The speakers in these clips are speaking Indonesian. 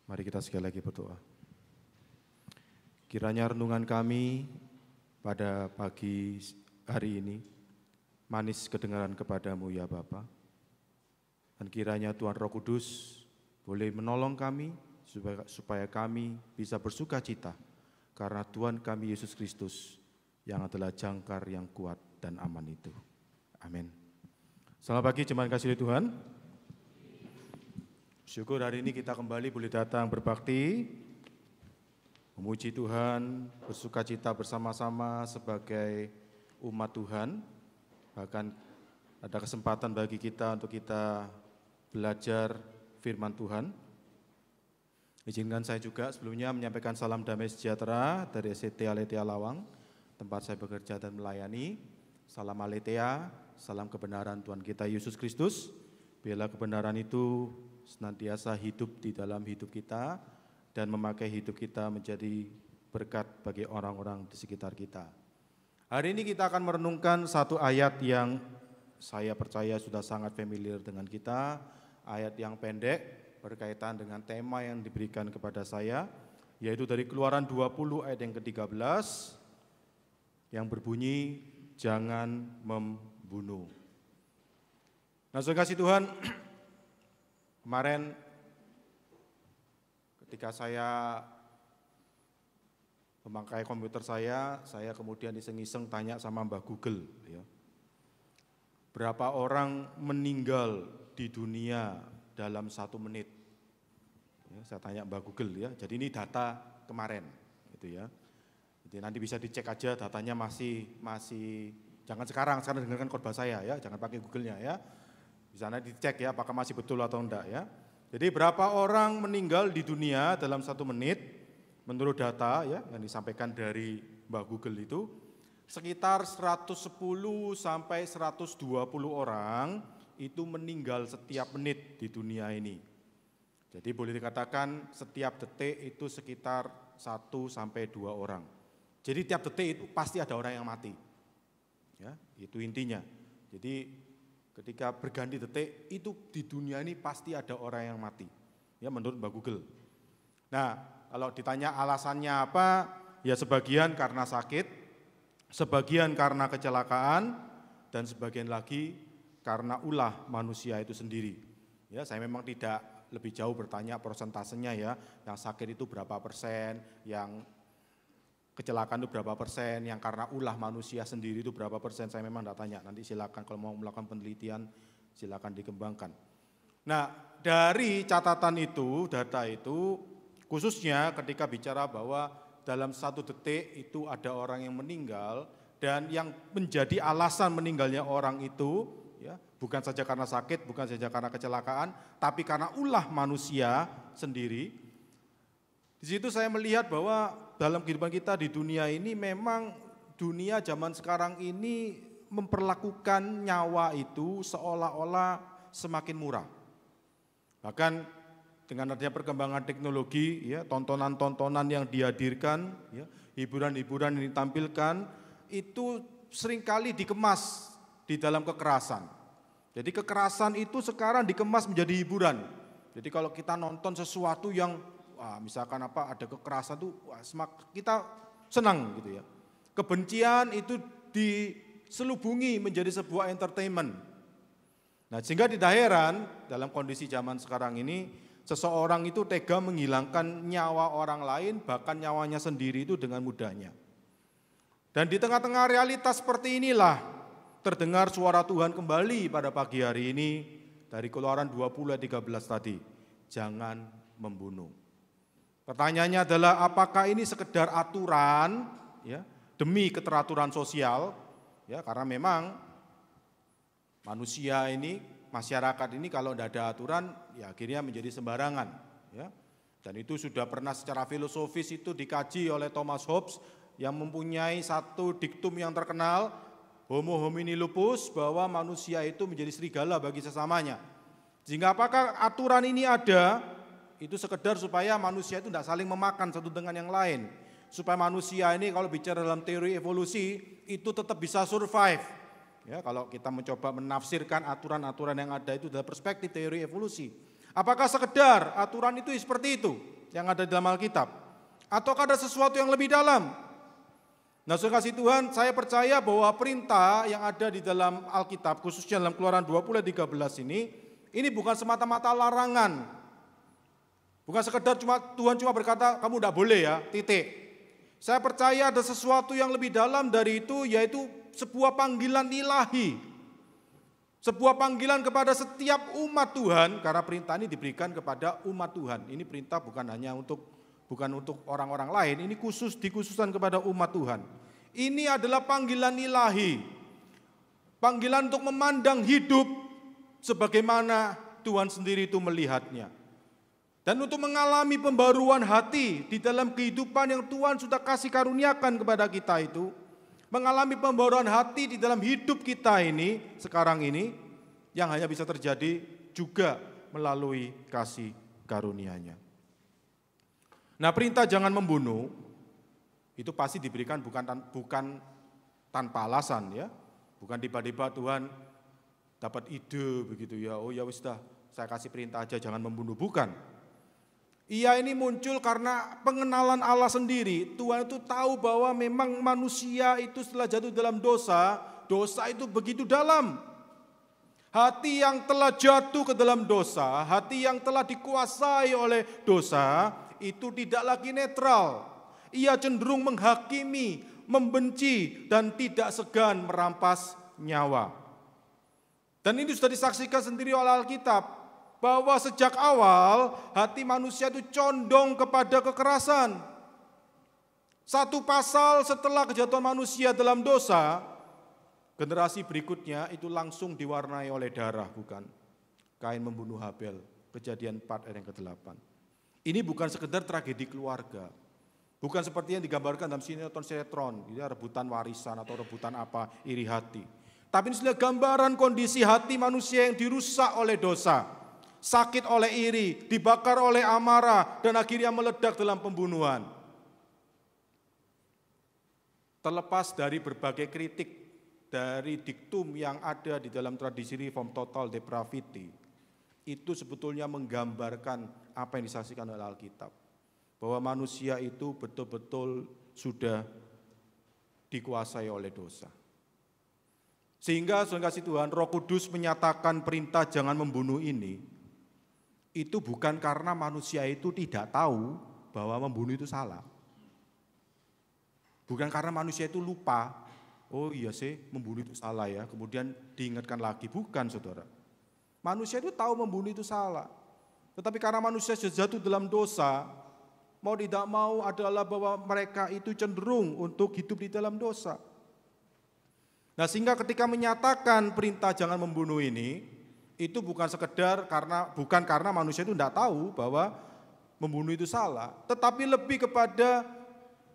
Mari kita sekali lagi berdoa. Kiranya renungan kami pada pagi hari ini manis kedengaran kepadamu ya Bapa. Dan kiranya Tuhan Roh Kudus boleh menolong kami supaya kami bisa bersuka cita karena Tuhan kami Yesus Kristus yang adalah jangkar yang kuat dan aman itu. Amin. Selamat pagi jemaat kasih Tuhan. Syukur hari ini kita kembali boleh datang berbakti, memuji Tuhan, bersuka cita bersama-sama sebagai umat Tuhan. Bahkan ada kesempatan bagi kita untuk kita belajar firman Tuhan. Izinkan saya juga sebelumnya menyampaikan salam damai sejahtera dari SCT Aletheia Lawang, tempat saya bekerja dan melayani. Salam Aletheia, salam kebenaran Tuhan kita Yesus Kristus. Biarlah kebenaran itu senantiasa hidup di dalam hidup kita dan memakai hidup kita menjadi berkat bagi orang-orang di sekitar kita. Hari ini kita akan merenungkan satu ayat yang saya percaya sudah sangat familiar dengan kita, ayat yang pendek berkaitan dengan tema yang diberikan kepada saya, yaitu dari Keluaran 20 ayat yang ke-13 yang berbunyi, jangan membunuh. Nah, saudara kasih Tuhan, kemarin ketika saya memakai komputer saya kemudian iseng-iseng tanya sama Mbah Google, ya, berapa orang meninggal di dunia dalam 1 menit? Ya, saya tanya Mbah Google ya. Jadi ini data kemarin, gitu ya. Jadi nanti bisa dicek aja datanya masih jangan sekarang dengarkan khotbah saya ya, jangan pakai Google-nya ya. Di sana dicek ya apakah masih betul atau enggak ya. Jadi berapa orang meninggal di dunia dalam 1 menit menurut data ya yang disampaikan dari Mbah Google itu sekitar 110 sampai 120 orang itu meninggal setiap menit di dunia ini. Jadi boleh dikatakan setiap detik itu sekitar 1 sampai 2 orang. Jadi tiap detik itu pasti ada orang yang mati. Ya, itu intinya. Jadi ketika berganti detik, itu di dunia ini pasti ada orang yang mati. Ya, menurut Mbak Google. Nah, kalau ditanya alasannya apa, ya sebagian karena sakit, sebagian karena kecelakaan, dan sebagian lagi karena ulah manusia itu sendiri. Ya, saya memang tidak lebih jauh bertanya persentasenya ya, yang sakit itu berapa persen, yang kecelakaan itu berapa persen, yang karena ulah manusia sendiri itu berapa persen, saya memang tidak tanya. Nanti silakan kalau mau melakukan penelitian, silakan dikembangkan. Nah, dari catatan itu, data itu, khususnya ketika bicara bahwa dalam 1 detik itu ada orang yang meninggal, dan yang menjadi alasan meninggalnya orang itu, ya, bukan saja karena sakit, bukan saja karena kecelakaan, tapi karena ulah manusia sendiri. Di situ saya melihat bahwa dalam kehidupan kita di dunia ini memang dunia zaman sekarang ini memperlakukan nyawa itu seolah-olah semakin murah. Bahkan dengan adanya perkembangan teknologi, ya, tontonan-tontonan yang dihadirkan, ya, hiburan-hiburan yang ditampilkan, itu seringkali dikemas di dalam kekerasan. Jadi kekerasan itu sekarang dikemas menjadi hiburan. Jadi kalau kita nonton sesuatu yang misalkan ada kekerasan tuh kita senang gitu ya. Kebencian itu diselubungi menjadi sebuah entertainment. Nah, sehingga tidak heran dalam kondisi zaman sekarang ini seseorang itu tega menghilangkan nyawa orang lain, bahkan nyawanya sendiri itu dengan mudahnya. Dan di tengah-tengah realitas seperti inilah terdengar suara Tuhan kembali pada pagi hari ini dari Keluaran 20 ayat 13 tadi. Jangan membunuh. Pertanyaannya adalah apakah ini sekedar aturan ya, demi keteraturan sosial ya, karena memang manusia ini, masyarakat ini kalau tidak ada aturan ya akhirnya menjadi sembarangan ya. Dan itu sudah pernah secara filosofis itu dikaji oleh Thomas Hobbes yang mempunyai satu diktum yang terkenal, homo homini lupus, bahwa manusia itu menjadi serigala bagi sesamanya. Sehingga apakah aturan ini ada itu sekedar supaya manusia itu tidak saling memakan satu dengan yang lain. Supaya manusia ini kalau bicara dalam teori evolusi itu tetap bisa survive. Ya, kalau kita mencoba menafsirkan aturan-aturan yang ada itu dalam perspektif teori evolusi. Apakah sekedar aturan itu seperti itu? yang ada di dalam Alkitab? Ataukah ada sesuatu yang lebih dalam? Nah, saudara kasih Tuhan, saya percaya bahwa perintah yang ada di dalam Alkitab, khususnya dalam Keluaran 20:13 ini bukan semata-mata larangan. Bukan sekedar Tuhan cuma berkata, kamu tidak boleh ya, titik. Saya percaya ada sesuatu yang lebih dalam dari itu, yaitu sebuah panggilan ilahi. Sebuah panggilan kepada setiap umat Tuhan, karena perintah ini diberikan kepada umat Tuhan. Ini perintah bukan untuk orang-orang lain, ini dikhususkan kepada umat Tuhan. Ini adalah panggilan ilahi. Panggilan untuk memandang hidup sebagaimana Tuhan sendiri itu melihatnya. Dan untuk mengalami pembaruan hati di dalam kehidupan yang Tuhan sudah kasih karuniakan kepada kita itu. Mengalami pembaruan hati di dalam hidup kita ini, sekarang ini, yang hanya bisa terjadi juga melalui kasih karunia-Nya. Nah, perintah jangan membunuh, itu pasti diberikan bukan tanpa alasan ya. Bukan tiba-tiba Tuhan dapat ide begitu ya, oh ya wis dah, saya kasih perintah aja jangan membunuh, bukan. Ia ini muncul karena pengenalan Allah sendiri. Tuhan itu tahu bahwa memang manusia itu setelah jatuh dalam dosa itu begitu dalam. Hati yang telah jatuh ke dalam dosa, hati yang telah dikuasai oleh dosa, itu tidak lagi netral. Ia cenderung menghakimi, membenci, dan tidak segan merampas nyawa. Dan ini sudah disaksikan sendiri oleh Alkitab. Bahwa sejak awal hati manusia itu condong kepada kekerasan. Satu pasal setelah kejatuhan manusia dalam dosa, generasi berikutnya itu langsung diwarnai oleh darah, bukan? Kain membunuh Habel, Kejadian 4 ayat yang ke-8. Ini bukan sekedar tragedi keluarga. Bukan seperti yang digambarkan dalam sinetron, rebutan warisan atau rebutan apa, iri hati. Tapi ini sudah gambaran kondisi hati manusia yang dirusak oleh dosa. Sakit oleh iri, dibakar oleh amarah, dan akhirnya meledak dalam pembunuhan. Terlepas dari berbagai kritik dari diktum yang ada di dalam tradisi reform total depravity, itu sebetulnya menggambarkan apa yang disaksikan oleh Alkitab. Bahwa manusia itu betul-betul sudah dikuasai oleh dosa. Sehingga saudara kasih Tuhan, Roh Kudus menyatakan perintah jangan membunuh ini, itu bukan karena manusia itu tidak tahu bahwa membunuh itu salah. Bukan karena manusia itu lupa, oh iya sih membunuh itu salah ya, kemudian diingatkan lagi. Bukan saudara. Manusia itu tahu membunuh itu salah. Tetapi karena manusia sudah jatuh dalam dosa, mau tidak mau adalah bahwa mereka itu cenderung untuk hidup di dalam dosa. Nah, sehingga ketika menyatakan perintah jangan membunuh ini, itu bukan karena manusia itu tidak tahu bahwa membunuh itu salah, tetapi lebih kepada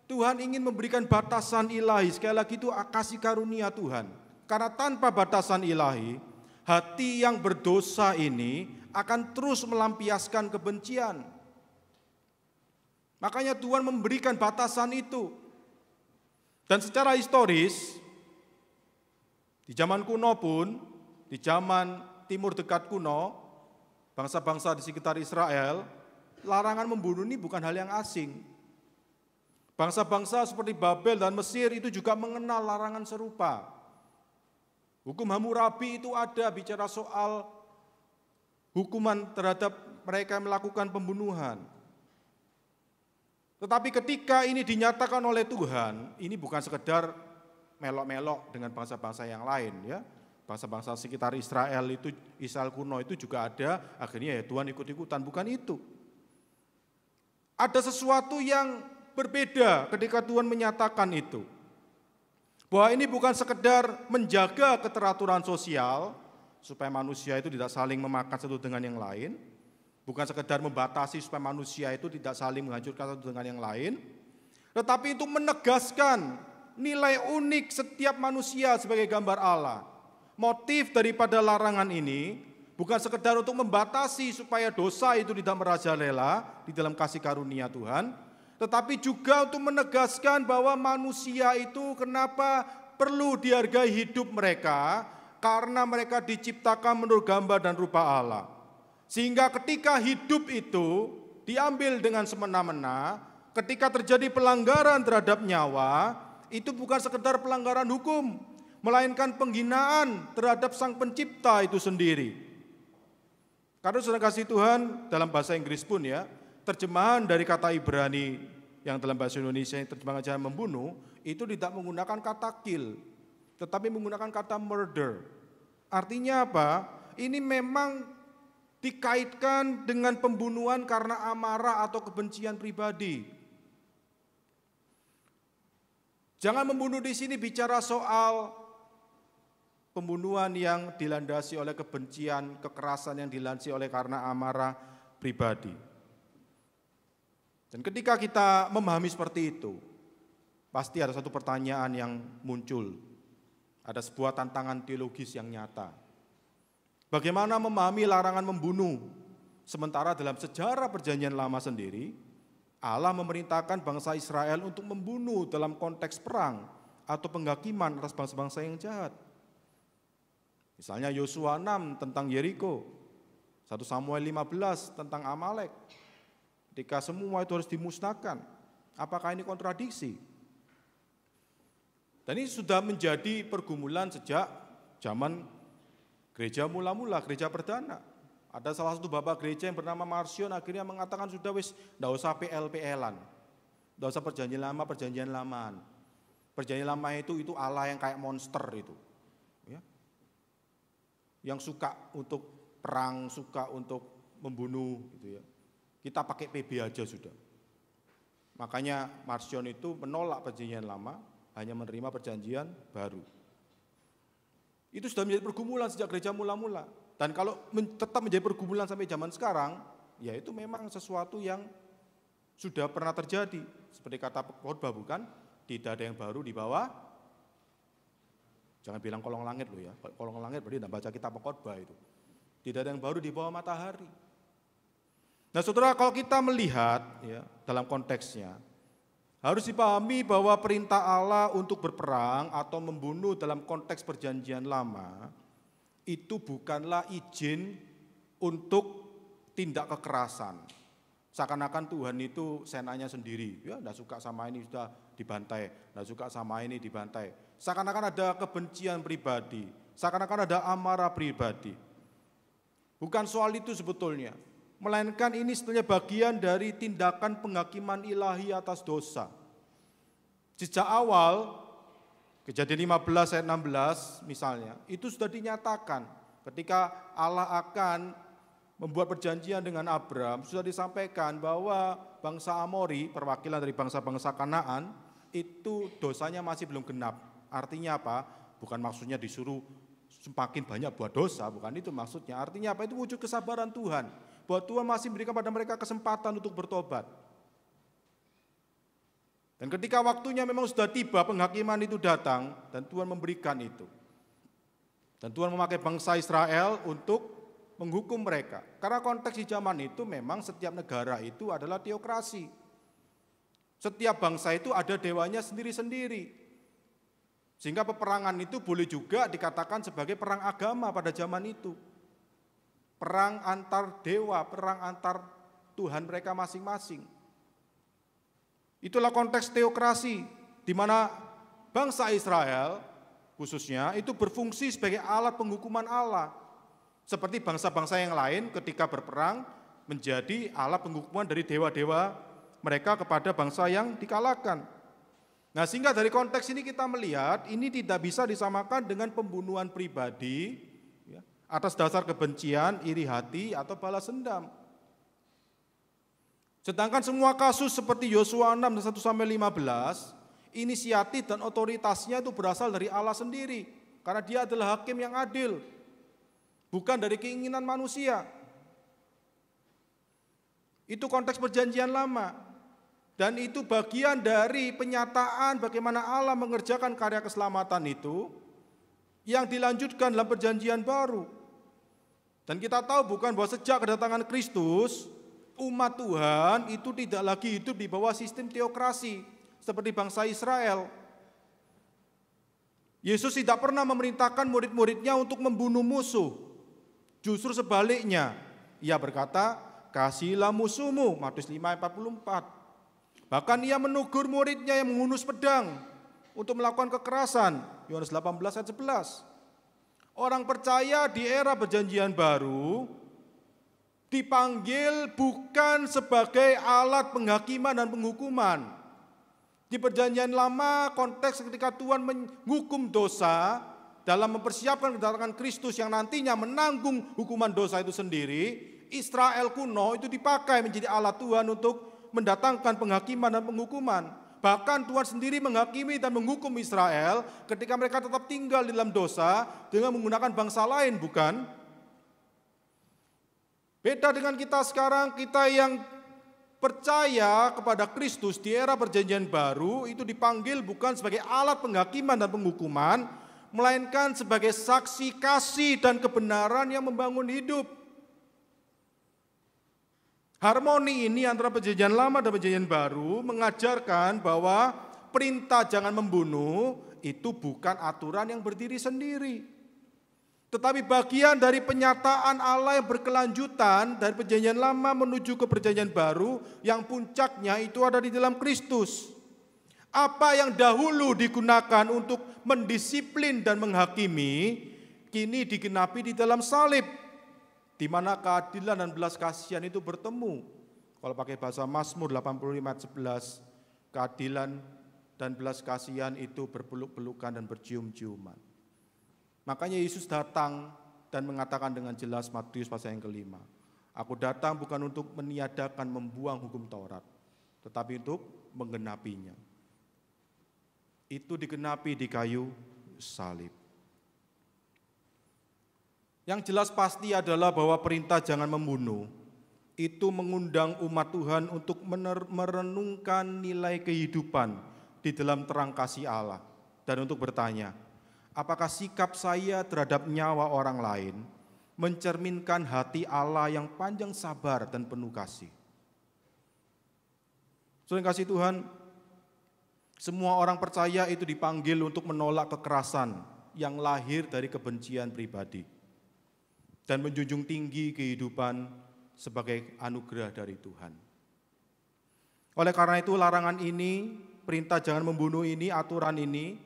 Tuhan ingin memberikan batasan ilahi. Sekali lagi itu kasih karunia Tuhan. Karena tanpa batasan ilahi, hati yang berdosa ini akan terus melampiaskan kebencian. Makanya Tuhan memberikan batasan itu. Dan secara historis, di zaman kuno pun, di zaman Timur dekat kuno, bangsa-bangsa di sekitar Israel, larangan membunuh ini bukan hal yang asing. Bangsa-bangsa seperti Babel dan Mesir itu juga mengenal larangan serupa. Hukum Hammurabi itu ada bicara soal hukuman terhadap mereka yang melakukan pembunuhan. Tetapi ketika ini dinyatakan oleh Tuhan, ini bukan sekedar melok-melok dengan bangsa-bangsa yang lain ya. Bangsa-bangsa sekitar Israel kuno itu juga ada, akhirnya ya Tuhan ikut-ikutan, bukan itu. Ada sesuatu yang berbeda ketika Tuhan menyatakan itu. Bahwa ini bukan sekedar menjaga keteraturan sosial, supaya manusia itu tidak saling memakan satu dengan yang lain, bukan sekedar membatasi supaya manusia itu tidak saling menghancurkan satu dengan yang lain, tetapi itu menegaskan nilai unik setiap manusia sebagai gambar Allah. Motif daripada larangan ini bukan sekedar untuk membatasi supaya dosa itu tidak merajalela di dalam kasih karunia Tuhan, tetapi juga untuk menegaskan bahwa manusia itu kenapa perlu dihargai hidup mereka, karena mereka diciptakan menurut gambar dan rupa Allah. Sehingga ketika hidup itu diambil dengan semena-mena, ketika terjadi pelanggaran terhadap nyawa, itu bukan sekedar pelanggaran hukum, melainkan penghinaan terhadap Sang Pencipta itu sendiri. Karena saudara kasih Tuhan, dalam bahasa Inggris pun ya, terjemahan dari kata Ibrani yang dalam bahasa Indonesia yang terjemahan aja membunuh, itu tidak menggunakan kata kill, tetapi menggunakan kata murder. Artinya apa? Ini memang dikaitkan dengan pembunuhan karena amarah atau kebencian pribadi. Jangan membunuh di sini bicara soal pembunuhan yang dilandasi oleh kebencian, kekerasan yang dilandasi oleh karena amarah pribadi. Dan ketika kita memahami seperti itu, pasti ada satu pertanyaan yang muncul. Ada sebuah tantangan teologis yang nyata. Bagaimana memahami larangan membunuh? Sementara dalam sejarah Perjanjian Lama sendiri, Allah memerintahkan bangsa Israel untuk membunuh dalam konteks perang atau penghakiman atas bangsa-bangsa yang jahat. Misalnya Yosua 6 tentang Yeriko, 1 Samuel 15 tentang Amalek. Ketika semua itu harus dimusnahkan, apakah ini kontradiksi? Dan ini sudah menjadi pergumulan sejak zaman gereja mula-mula, gereja perdana. Ada salah satu bapak gereja yang bernama Marcion akhirnya mengatakan sudah wis, tidak usah PL-PL-an, tidak usah perjanjian lama, perjanjian lamaan. Perjanjian lama itu Allah yang kayak monster itu, ya. Yang suka untuk perang, suka untuk membunuh, gitu ya. Kita pakai PB aja sudah. Makanya Marcion itu menolak perjanjian lama, hanya menerima perjanjian baru. Itu sudah menjadi pergumulan sejak gereja mula-mula. Dan kalau tetap menjadi pergumulan sampai zaman sekarang, ya itu memang sesuatu yang sudah pernah terjadi. Seperti kata khotbah bukan, tidak ada yang baru di bawah. Jangan bilang kolong langit loh ya, kolong langit berarti tidak baca kitab khotbah itu. Tidak ada yang baru di bawah matahari. Nah saudara, kalau kita melihat ya dalam konteksnya, harus dipahami bahwa perintah Allah untuk berperang atau membunuh dalam konteks perjanjian lama itu bukanlah izin untuk tindak kekerasan. Seakan-akan Tuhan itu senanya sendiri, ya tidak suka sama ini sudah dibantai, tidak suka sama ini dibantai. Seakan-akan ada kebencian pribadi, seakan-akan ada amarah pribadi. Bukan soal itu sebetulnya. Melainkan ini sebetulnya bagian dari tindakan penghakiman ilahi atas dosa. Sejak awal, Kejadian 15 ayat 16 misalnya, itu sudah dinyatakan ketika Allah akan membuat perjanjian dengan Abram, sudah disampaikan bahwa bangsa Amori, perwakilan dari bangsa-bangsa Kanaan, itu dosanya masih belum genap. Artinya apa? Bukan maksudnya disuruh semakin banyak buat dosa, bukan itu maksudnya. Artinya apa? Itu wujud kesabaran Tuhan. Bahwa Tuhan masih memberikan pada mereka kesempatan untuk bertobat. Dan ketika waktunya memang sudah tiba, penghakiman itu datang dan Tuhan memberikan itu. Dan Tuhan memakai bangsa Israel untuk menghukum mereka. Karena konteks di zaman itu memang setiap negara itu adalah teokrasi. Setiap bangsa itu ada dewanya sendiri-sendiri. Sehingga peperangan itu boleh juga dikatakan sebagai perang agama pada zaman itu. Perang antar dewa, perang antar Tuhan mereka masing-masing. Itulah konteks teokrasi, di mana bangsa Israel khususnya itu berfungsi sebagai alat penghukuman Allah. Seperti bangsa-bangsa yang lain ketika berperang menjadi alat penghukuman dari dewa-dewa mereka kepada bangsa yang dikalahkan. Nah sehingga dari konteks ini kita melihat ini tidak bisa disamakan dengan pembunuhan pribadi ya, atas dasar kebencian, iri hati atau balas dendam. Sedangkan semua kasus seperti Yosua 6 dan 1 Samuel 15, inisiatif dan otoritasnya itu berasal dari Allah sendiri. Karena dia adalah hakim yang adil, bukan dari keinginan manusia. Itu konteks perjanjian lama. Dan itu bagian dari penyataan bagaimana Allah mengerjakan karya keselamatan itu yang dilanjutkan dalam perjanjian baru. Dan kita tahu bukan bahwa sejak kedatangan Kristus, umat Tuhan itu tidak lagi hidup di bawah sistem teokrasi seperti bangsa Israel. Yesus tidak pernah memerintahkan murid-muridnya untuk membunuh musuh. Justru sebaliknya, ia berkata, kasihilah musuhmu, Matius 5:44. Bahkan ia menegur muridnya yang menghunus pedang untuk melakukan kekerasan, Yohanes 18:11. Orang percaya di era perjanjian baru dipanggil bukan sebagai alat penghakiman dan penghukuman. Di perjanjian lama konteks ketika Tuhan menghukum dosa dalam mempersiapkan kedatangan Kristus yang nantinya menanggung hukuman dosa itu sendiri, Israel kuno itu dipakai menjadi alat Tuhan untuk mendatangkan penghakiman dan penghukuman. Bahkan Tuhan sendiri menghakimi dan menghukum Israel ketika mereka tetap tinggal di dalam dosa dengan menggunakan bangsa lain, bukan? Beda dengan kita sekarang, kita yang percaya kepada Kristus di era perjanjian baru itu dipanggil bukan sebagai alat penghakiman dan penghukuman, melainkan sebagai saksi kasih dan kebenaran yang membangun hidup. Harmoni ini antara perjanjian lama dan perjanjian baru mengajarkan bahwa perintah jangan membunuh itu bukan aturan yang berdiri sendiri, tetapi bagian dari penyataan Allah yang berkelanjutan dari perjanjian lama menuju ke perjanjian baru yang puncaknya itu ada di dalam Kristus. Apa yang dahulu digunakan untuk mendisiplin dan menghakimi, kini digenapi di dalam salib, di mana keadilan dan belas kasihan itu bertemu. Kalau pakai bahasa Mazmur 85:11, keadilan dan belas kasihan itu berpeluk-pelukan dan bercium-ciuman. Makanya Yesus datang dan mengatakan dengan jelas, Matius pasal yang ke-5, aku datang bukan untuk meniadakan, membuang hukum Taurat, tetapi untuk menggenapinya. Itu digenapi di kayu salib. Yang jelas pasti adalah bahwa perintah jangan membunuh itu mengundang umat Tuhan untuk merenungkan nilai kehidupan di dalam terang kasih Allah dan untuk bertanya, apakah sikap saya terhadap nyawa orang lain mencerminkan hati Allah yang panjang sabar dan penuh kasih? Saudara kasih Tuhan, semua orang percaya itu dipanggil untuk menolak kekerasan yang lahir dari kebencian pribadi dan menjunjung tinggi kehidupan sebagai anugerah dari Tuhan. Oleh karena itu larangan ini, perintah jangan membunuh ini, aturan ini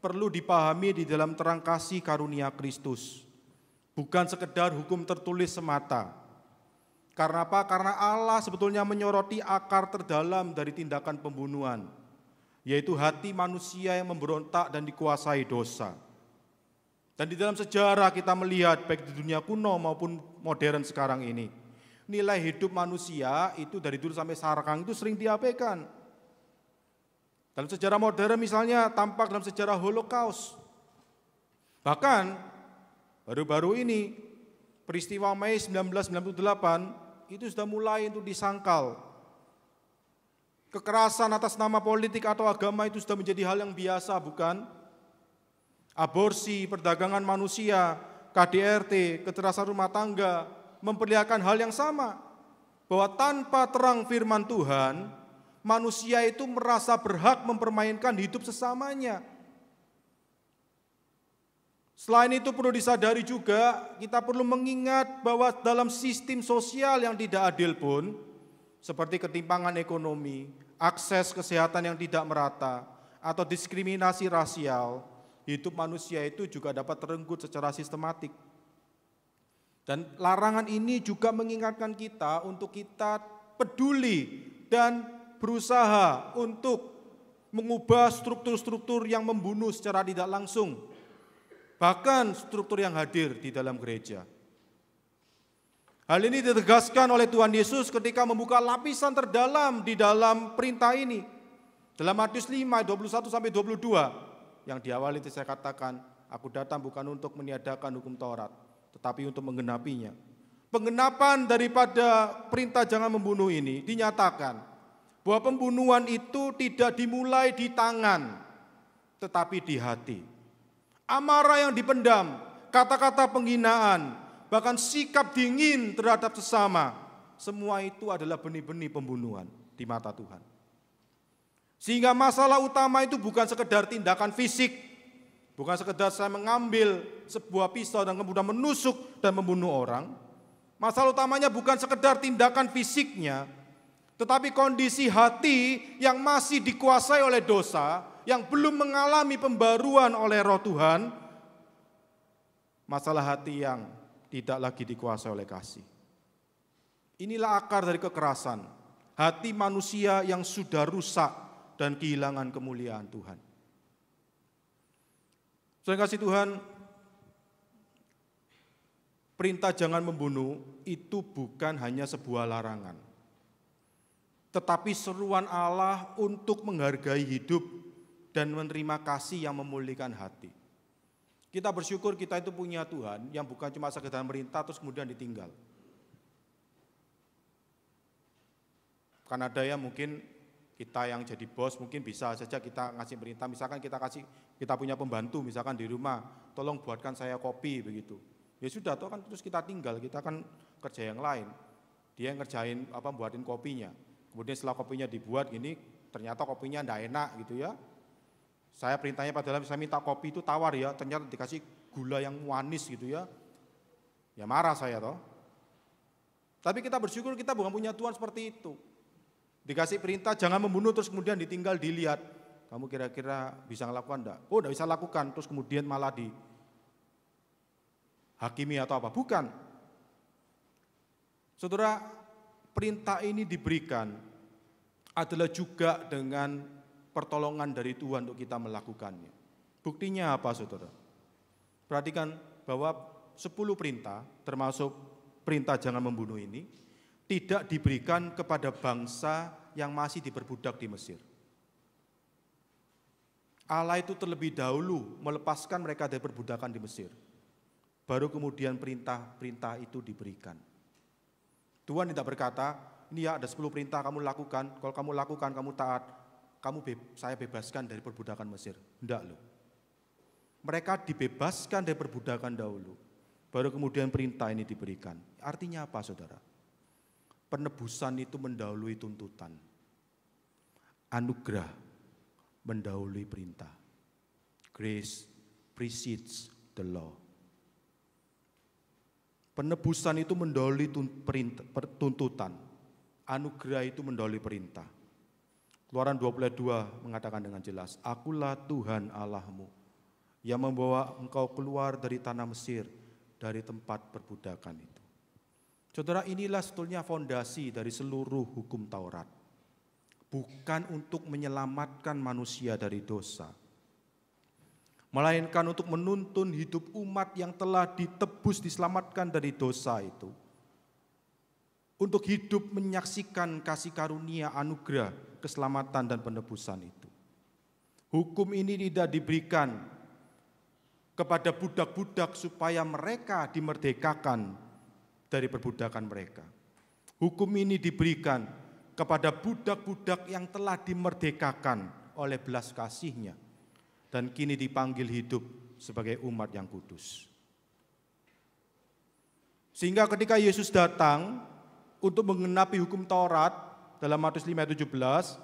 perlu dipahami di dalam terang kasih karunia Kristus. Bukan sekedar hukum tertulis semata. Karena apa? Karena Allah sebetulnya menyoroti akar terdalam dari tindakan pembunuhan, yaitu hati manusia yang memberontak dan dikuasai dosa. Dan di dalam sejarah kita melihat baik di dunia kuno maupun modern sekarang ini, nilai hidup manusia itu dari dulu sampai sekarang itu sering diabaikan. Dalam sejarah modern misalnya tampak dalam sejarah Holocaust. Bahkan baru-baru ini peristiwa Mei 1998 itu sudah mulai untuk disangkal. Kekerasan atas nama politik atau agama itu sudah menjadi hal yang biasa, bukan? Aborsi, perdagangan manusia, KDRT, kekerasan rumah tangga memperlihatkan hal yang sama. Bahwa tanpa terang firman Tuhan, manusia itu merasa berhak mempermainkan hidup sesamanya. Selain itu perlu disadari juga, kita perlu mengingat bahwa dalam sistem sosial yang tidak adil pun, seperti ketimpangan ekonomi, akses kesehatan yang tidak merata, atau diskriminasi rasial, hidup manusia itu juga dapat terenggut secara sistematik. Dan larangan ini juga mengingatkan kita untuk kita peduli dan berusaha untuk mengubah struktur-struktur yang membunuh secara tidak langsung, bahkan struktur yang hadir di dalam gereja. Hal ini ditegaskan oleh Tuhan Yesus ketika membuka lapisan terdalam di dalam perintah ini. Dalam Matius 5:21-22 yang di awal itu saya katakan, aku datang bukan untuk meniadakan hukum Taurat, tetapi untuk menggenapinya. Penggenapan daripada perintah jangan membunuh ini dinyatakan bahwa pembunuhan itu tidak dimulai di tangan, tetapi di hati. Amarah yang dipendam, kata-kata penghinaan, bahkan sikap dingin terhadap sesama, semua itu adalah benih-benih pembunuhan di mata Tuhan. Sehingga masalah utama itu bukan sekedar tindakan fisik, bukan sekedar saya mengambil sebuah pisau dan kemudian menusuk dan membunuh orang, Masalah utamanya bukan sekedar tindakan fisiknya, tetapi kondisi hati yang masih dikuasai oleh dosa, yang belum mengalami pembaruan oleh Roh Tuhan, masalah hati yang tidak lagi dikuasai oleh kasih. Inilah akar dari kekerasan, hati manusia yang sudah rusak dan kehilangan kemuliaan Tuhan. Saudara kasih Tuhan, perintah jangan membunuh itu bukan hanya sebuah larangan, tetapi seruan Allah untuk menghargai hidup dan menerima kasih yang memulihkan hati. Kita bersyukur kita itu punya Tuhan yang bukan cuma sekedar merintah terus kemudian ditinggal. Kan ada ya mungkin kita yang jadi bos mungkin bisa saja kita ngasih perintah, misalkan kita punya pembantu misalkan di rumah, tolong buatkan saya kopi begitu. Ya sudah, toh kan terus kita tinggal, kita kan kerja yang lain. Dia yang ngerjain buatin kopinya. Kemudian setelah kopinya dibuat gini, ternyata kopinya enggak enak gitu ya. Saya perintahnya padahal saya minta kopi itu tawar ya, ternyata dikasih gula yang manis gitu ya. Ya marah saya toh. Tapi kita bersyukur kita bukan punya Tuhan seperti itu. Dikasih perintah jangan membunuh terus kemudian ditinggal dilihat. Kamu kira-kira bisa melakukan enggak? Oh enggak bisa lakukan, terus kemudian malah hakimi atau apa? Bukan. Saudara, perintah ini diberikan adalah juga dengan pertolongan dari Tuhan untuk kita melakukannya. Buktinya apa, saudara? Perhatikan bahwa 10 perintah, termasuk perintah jangan membunuh ini, tidak diberikan kepada bangsa yang masih diperbudak di Mesir. Allah itu terlebih dahulu melepaskan mereka dari perbudakan di Mesir. Baru kemudian perintah-perintah itu diberikan. Tuhan tidak berkata, ini ya ada 10 perintah kamu lakukan, kalau kamu lakukan, kamu taat, saya bebaskan dari perbudakan Mesir. Tidak loh. Mereka dibebaskan dari perbudakan dahulu, baru kemudian perintah ini diberikan. Artinya apa saudara? Penebusan itu mendahului tuntutan. Anugerah mendahului perintah. Grace precedes the law. Penebusan itu mendahului tuntutan. Anugerah itu mendahului perintah. Keluaran 22 mengatakan dengan jelas, Akulah Tuhan Allahmu yang membawa engkau keluar dari tanah Mesir, dari tempat perbudakan itu. Saudara, inilah sebetulnya fondasi dari seluruh hukum Taurat. Bukan untuk menyelamatkan manusia dari dosa, melainkan untuk menuntun hidup umat yang telah ditebus, diselamatkan dari dosa itu, untuk hidup menyaksikan kasih karunia, anugerah, keselamatan dan penebusan itu. Hukum ini tidak diberikan kepada budak-budak supaya mereka dimerdekakan dari perbudakan mereka. Hukum ini diberikan kepada budak-budak yang telah dimerdekakan oleh belas kasih-Nya dan kini dipanggil hidup sebagai umat yang kudus. Sehingga ketika Yesus datang untuk menggenapi hukum Taurat dalam Matius 5:17,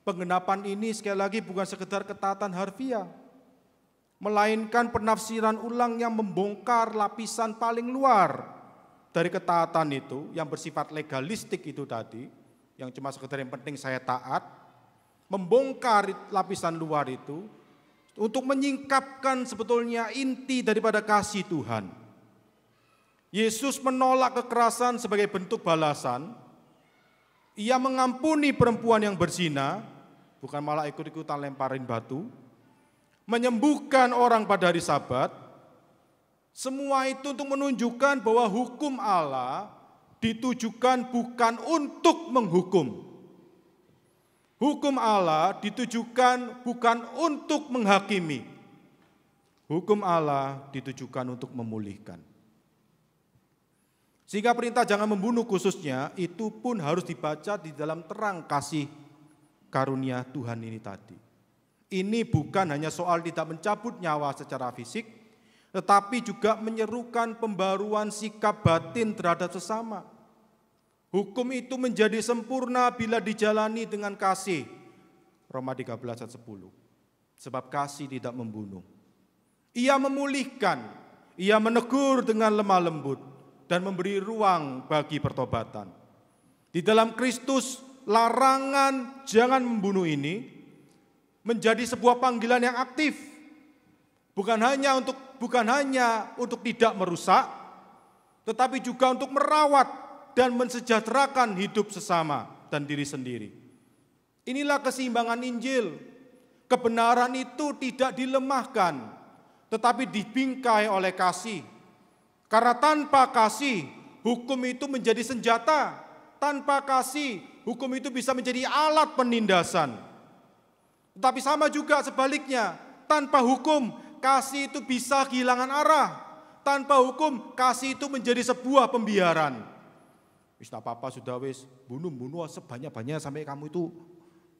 penggenapan ini sekali lagi bukan sekedar ketaatan harfiah, melainkan penafsiran ulang yang membongkar lapisan paling luar dari ketaatan itu yang bersifat legalistik itu tadi, yang cuma sekedar yang penting saya taat, membongkar lapisan luar itu untuk menyingkapkan sebetulnya inti daripada kasih Tuhan. Yesus menolak kekerasan sebagai bentuk balasan. Ia mengampuni perempuan yang berzina, bukan malah ikut-ikutan lemparin batu, menyembuhkan orang pada hari Sabat. Semua itu untuk menunjukkan bahwa hukum Allah ditujukan bukan untuk menghukum. Hukum Allah ditujukan bukan untuk menghakimi. Hukum Allah ditujukan untuk memulihkan. Sehingga perintah jangan membunuh khususnya itu pun harus dibaca di dalam terang kasih karunia Tuhan ini tadi. Ini bukan hanya soal tidak mencabut nyawa secara fisik, tetapi juga menyerukan pembaruan sikap batin terhadap sesama. Hukum itu menjadi sempurna bila dijalani dengan kasih. Roma 13 ayat 10. Sebab kasih tidak membunuh. Ia memulihkan, ia menegur dengan lemah lembut, dan memberi ruang bagi pertobatan. Di dalam Kristus, larangan jangan membunuh ini menjadi sebuah panggilan yang aktif. Bukan hanya untuk tidak merusak, tetapi juga untuk merawat dan mensejahterakan hidup sesama dan diri sendiri. Inilah keseimbangan Injil. Kebenaran itu tidak dilemahkan, tetapi dibingkai oleh kasih. Karena tanpa kasih, hukum itu menjadi senjata. Tanpa kasih, hukum itu bisa menjadi alat penindasan. Tetapi sama juga sebaliknya, tanpa hukum, kasih itu bisa kehilangan arah. Tanpa hukum, kasih itu menjadi sebuah pembiaran. Wis tak apa-apa sudah wis, bunuh sebanyak-banyaknya sampai kamu itu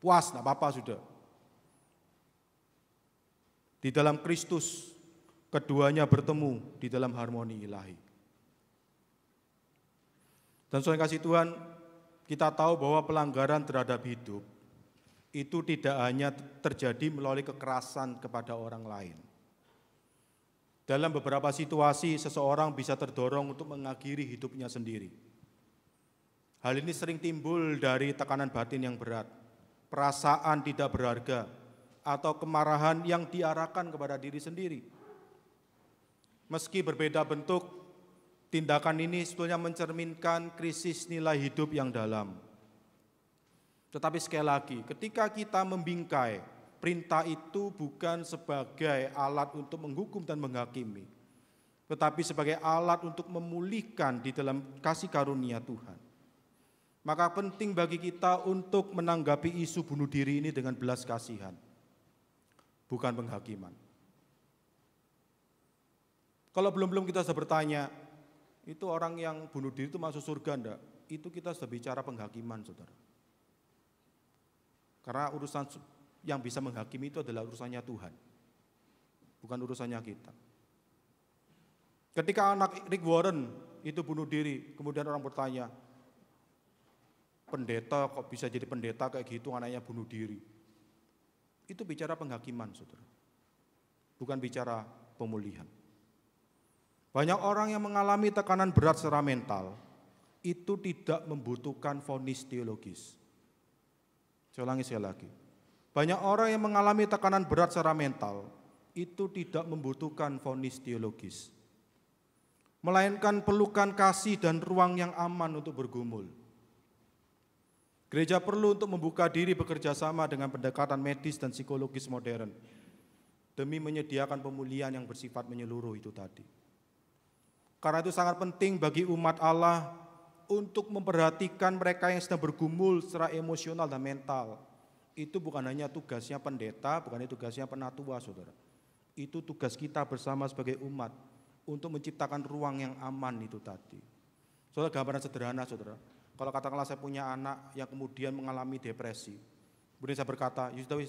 puas, tak apa-apa sudah. Di dalam Kristus, keduanya bertemu di dalam harmoni ilahi. Dan soal kasih Tuhan, kita tahu bahwa pelanggaran terhadap hidup itu tidak hanya terjadi melalui kekerasan kepada orang lain. Dalam beberapa situasi, seseorang bisa terdorong untuk mengakhiri hidupnya sendiri. Hal ini sering timbul dari tekanan batin yang berat, perasaan tidak berharga, atau kemarahan yang diarahkan kepada diri sendiri. Meski berbeda bentuk, tindakan ini sebetulnya mencerminkan krisis nilai hidup yang dalam. Tetapi sekali lagi, ketika kita membingkai, perintah itu bukan sebagai alat untuk menghukum dan menghakimi, tetapi sebagai alat untuk memulihkan di dalam kasih karunia Tuhan. Maka penting bagi kita untuk menanggapi isu bunuh diri ini dengan belas kasihan, bukan penghakiman. Kalau belum kita sudah bertanya, itu orang yang bunuh diri itu masuk surga enggak? Itu kita sudah bicara penghakiman, saudara. Karena urusan yang bisa menghakimi itu adalah urusannya Tuhan, bukan urusannya kita. Ketika anak Rick Warren itu bunuh diri, kemudian orang bertanya, pendeta kok bisa jadi pendeta kayak gitu, anaknya bunuh diri. Itu bicara penghakiman, saudara. Bukan bicara pemulihan. Banyak orang yang mengalami tekanan berat secara mental, itu tidak membutuhkan vonis teologis. Saya ulangi sekali lagi. Banyak orang yang mengalami tekanan berat secara mental, itu tidak membutuhkan vonis teologis. Melainkan pelukan kasih dan ruang yang aman untuk bergumul. Gereja perlu untuk membuka diri bekerja sama dengan pendekatan medis dan psikologis modern, demi menyediakan pemulihan yang bersifat menyeluruh itu tadi. Karena itu sangat penting bagi umat Allah untuk memperhatikan mereka yang sedang bergumul secara emosional dan mental. Itu bukan hanya tugasnya pendeta, bukan hanya tugasnya penatua, saudara. Itu tugas kita bersama sebagai umat untuk menciptakan ruang yang aman itu tadi. Saudara, gambaran sederhana, saudara. Kalau katakanlah saya punya anak yang kemudian mengalami depresi, kemudian saya berkata, ya sudah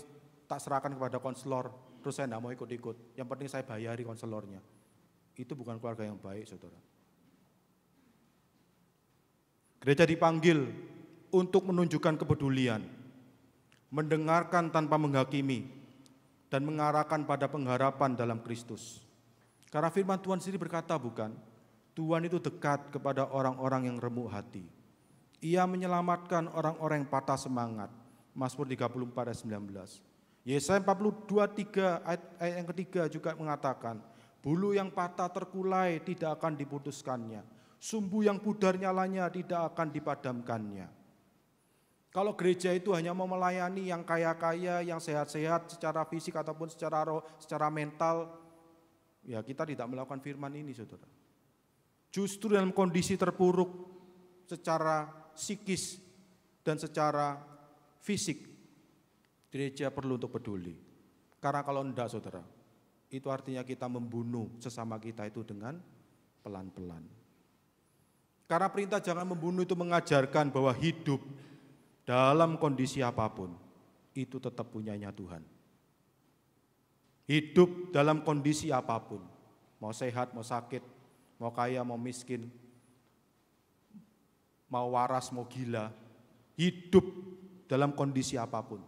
tak serahkan kepada konselor, terus saya tidak mau ikut-ikut. Yang penting saya bayari konselornya. Itu bukan keluarga yang baik, saudara. Gereja dipanggil untuk menunjukkan kepedulian, mendengarkan tanpa menghakimi, dan mengarahkan pada pengharapan dalam Kristus. Karena firman Tuhan sendiri berkata, bukan? Tuhan itu dekat kepada orang-orang yang remuk hati. Ia menyelamatkan orang-orang yang patah semangat. Mazmur 34 ayat 19. Yesaya 42:3 ayat yang ketiga juga mengatakan, bulu yang patah terkulai tidak akan diputuskannya, sumbu yang pudar nyalanya tidak akan dipadamkannya. Kalau gereja itu hanya mau melayani yang kaya-kaya, yang sehat-sehat secara fisik ataupun secara roh, secara mental, ya kita tidak melakukan firman ini, saudara. Justru dalam kondisi terpuruk secara psikis dan secara fisik, gereja perlu untuk peduli. Karena kalau enggak, saudara, itu artinya kita membunuh sesama kita itu dengan pelan-pelan. Karena perintah jangan membunuh itu mengajarkan bahwa hidup dalam kondisi apapun itu tetap punyanya Tuhan. Hidup dalam kondisi apapun, mau sehat, mau sakit, mau kaya, mau miskin, mau waras, mau gila, hidup dalam kondisi apapun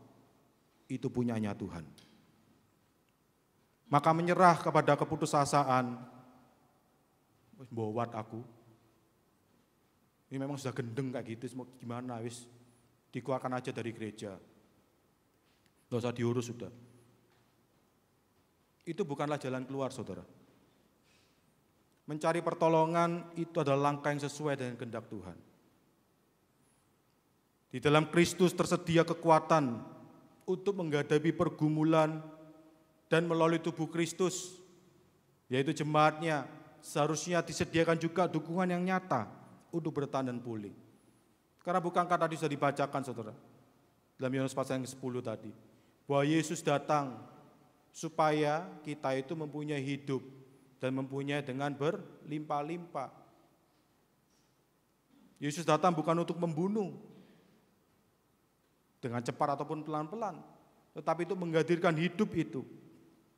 itu punyanya Tuhan. Maka menyerah kepada keputusasaan, bowat aku, Ini memang sudah gendeng kayak gitu, mau gimana wis dikeluarkan aja dari gereja. Nggak usah diurus sudah. Itu bukanlah jalan keluar, saudara. Mencari pertolongan itu adalah langkah yang sesuai dengan kehendak Tuhan. Di dalam Kristus tersedia kekuatan untuk menghadapi pergumulan dan melalui tubuh Kristus, yaitu jemaatnya, seharusnya disediakan juga dukungan yang nyata untuk bertahan dan pulih. Karena bukankah tadi sudah dibacakan, saudara, dalam Yohanes pasal yang ke-10 tadi, bahwa Yesus datang supaya kita itu mempunyai hidup dan mempunyai dengan berlimpah-limpah. Yesus datang bukan untuk membunuh dengan cepat ataupun pelan-pelan, tetapi itu menghadirkan hidup itu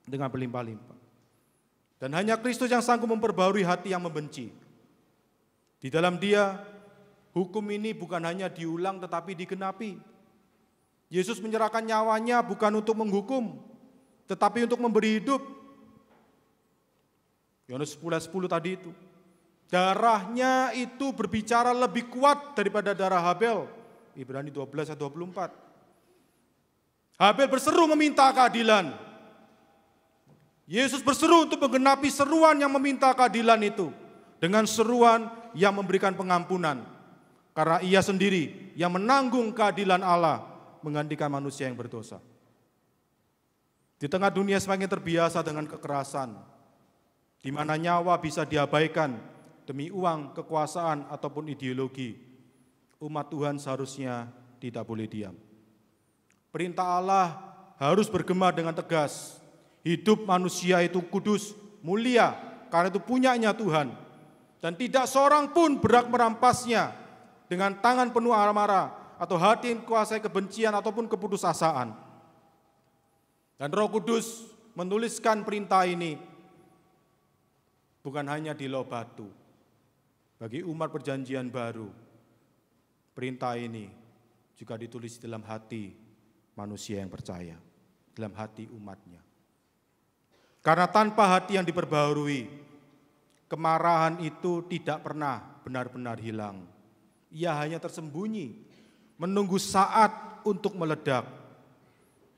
dengan berlimpah-limpah. Dan hanya Kristus yang sanggup memperbarui hati yang membenci. Di dalam Dia, hukum ini bukan hanya diulang tetapi digenapi. Yesus menyerahkan nyawanya bukan untuk menghukum, tetapi untuk memberi hidup. Yohanes 10:10 tadi itu. Darahnya itu berbicara lebih kuat daripada darah Habel. Ibrani 12:24. Habel berseru meminta keadilan. Yesus berseru untuk menggenapi seruan yang meminta keadilan itu dengan seruan yang memberikan pengampunan. Karena Ia sendiri yang menanggung keadilan Allah menggantikan manusia yang berdosa. Di tengah dunia semakin terbiasa dengan kekerasan, di mana nyawa bisa diabaikan demi uang, kekuasaan, ataupun ideologi, umat Tuhan seharusnya tidak boleh diam. Perintah Allah harus bergema dengan tegas. Hidup manusia itu kudus, mulia, karena itu punyanya Tuhan. Dan tidak seorang pun berhak merampasnya dengan tangan penuh amarah atau hati yang kuasai kebencian ataupun keputusasaan. Dan Roh Kudus menuliskan perintah ini bukan hanya di Loh Batu. Bagi umat perjanjian baru, perintah ini juga ditulis dalam hati manusia yang percaya, dalam hati umatnya. Karena tanpa hati yang diperbaharui, kemarahan itu tidak pernah benar-benar hilang. Ia hanya tersembunyi, menunggu saat untuk meledak.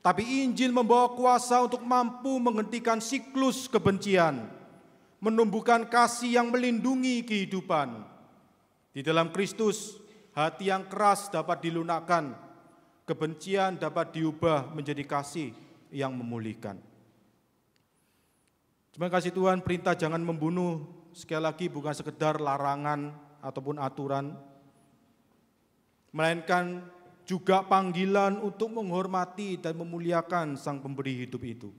Tapi Injil membawa kuasa untuk mampu menghentikan siklus kebencian, menumbuhkan kasih yang melindungi kehidupan. Di dalam Kristus, hati yang keras dapat dilunakkan, kebencian dapat diubah menjadi kasih yang memulihkan. Terima kasih Tuhan, perintah jangan membunuh sekali lagi bukan sekedar larangan ataupun aturan, melainkan juga panggilan untuk menghormati dan memuliakan Sang Pemberi hidup itu.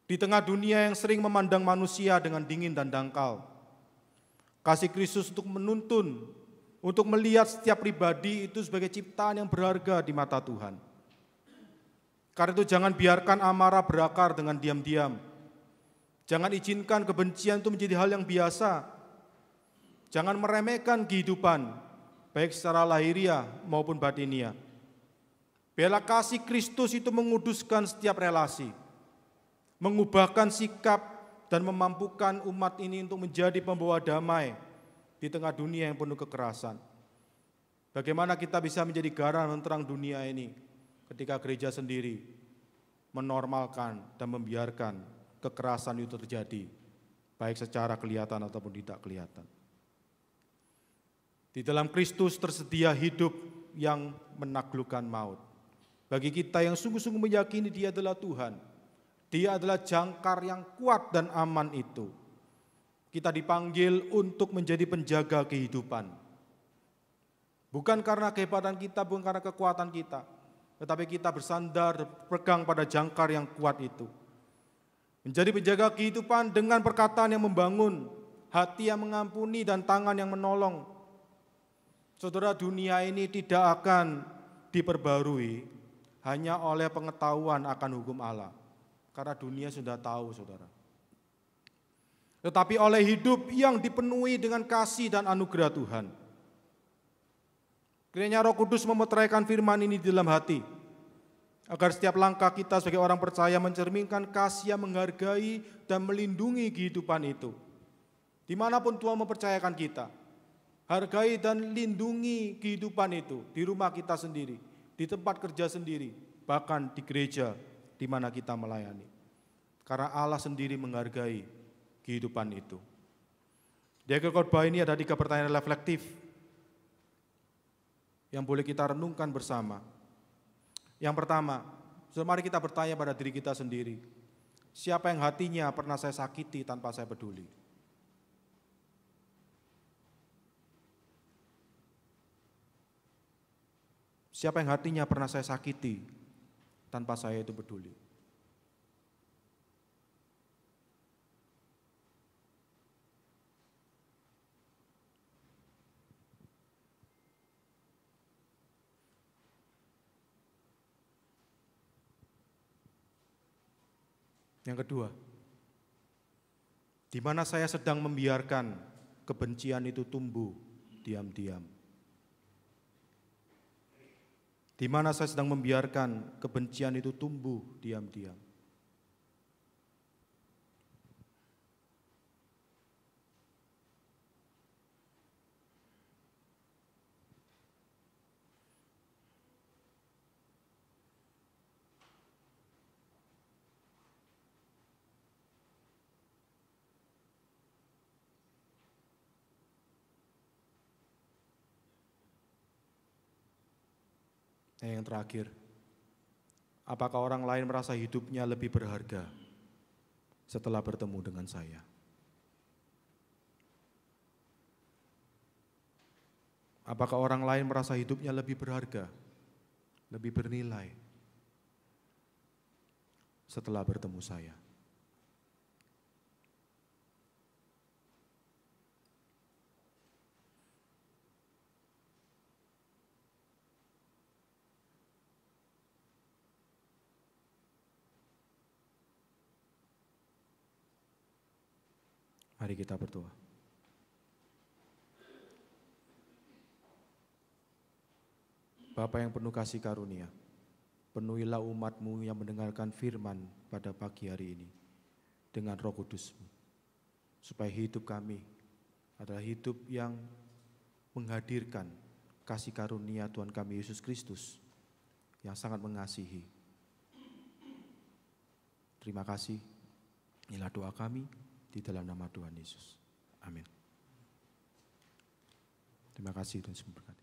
Di tengah dunia yang sering memandang manusia dengan dingin dan dangkal, kasih Kristus untuk menuntun, untuk melihat setiap pribadi itu sebagai ciptaan yang berharga di mata Tuhan. Karena itu jangan biarkan amarah berakar dengan diam-diam. Jangan izinkan kebencian itu menjadi hal yang biasa. Jangan meremehkan kehidupan, baik secara lahiriah maupun batiniah. Biarlah kasih Kristus itu menguduskan setiap relasi, mengubahkan sikap dan memampukan umat ini untuk menjadi pembawa damai di tengah dunia yang penuh kekerasan. Bagaimana kita bisa menjadi garam menerang dunia ini ketika gereja sendiri menormalkan dan membiarkan kekerasan itu terjadi, baik secara kelihatan ataupun tidak kelihatan. Di dalam Kristus tersedia hidup yang menaklukkan maut. Bagi kita yang sungguh-sungguh meyakini Dia adalah Tuhan, Dia adalah jangkar yang kuat dan aman itu. Kita dipanggil untuk menjadi penjaga kehidupan. Bukan karena kehebatan kita, bukan karena kekuatan kita, tetapi kita bersandar, berpegang pada jangkar yang kuat itu. Menjadi penjaga kehidupan dengan perkataan yang membangun, hati yang mengampuni, dan tangan yang menolong. Saudara, dunia ini tidak akan diperbarui hanya oleh pengetahuan akan hukum Allah. Karena dunia sudah tahu, saudara. Tetapi oleh hidup yang dipenuhi dengan kasih dan anugerah Tuhan. Kiranya Roh Kudus memeteraikan firman ini di dalam hati, agar setiap langkah kita sebagai orang percaya mencerminkan kasih yang menghargai dan melindungi kehidupan itu. Dimanapun Tuhan mempercayakan kita, Hargai dan lindungi kehidupan itu di rumah kita sendiri, di tempat kerja sendiri, bahkan di gereja di mana kita melayani. Karena Allah sendiri menghargai kehidupan itu. Di akhir khotbah ini ada 3 pertanyaan reflektif yang boleh kita renungkan bersama. Yang pertama, mari kita bertanya pada diri kita sendiri. Siapa yang hatinya pernah saya sakiti tanpa saya peduli? Siapa yang hatinya pernah saya sakiti tanpa saya itu peduli? Yang kedua, di mana saya sedang membiarkan kebencian itu tumbuh diam-diam? Di mana saya sedang membiarkan kebencian itu tumbuh diam-diam? Yang terakhir, apakah orang lain merasa hidupnya lebih berharga setelah bertemu dengan saya? Apakah orang lain merasa hidupnya lebih berharga, lebih bernilai setelah bertemu saya? Mari kita berdoa. Bapa yang penuh kasih karunia, penuhilah umat-Mu yang mendengarkan firman pada pagi hari ini dengan Roh Kudus-Mu, supaya hidup kami adalah hidup yang menghadirkan kasih karunia Tuhan kami Yesus Kristus yang sangat mengasihi. Terima kasih. Inilah doa kami di dalam nama Tuhan Yesus. Amin. Terima kasih dan semoga berkati.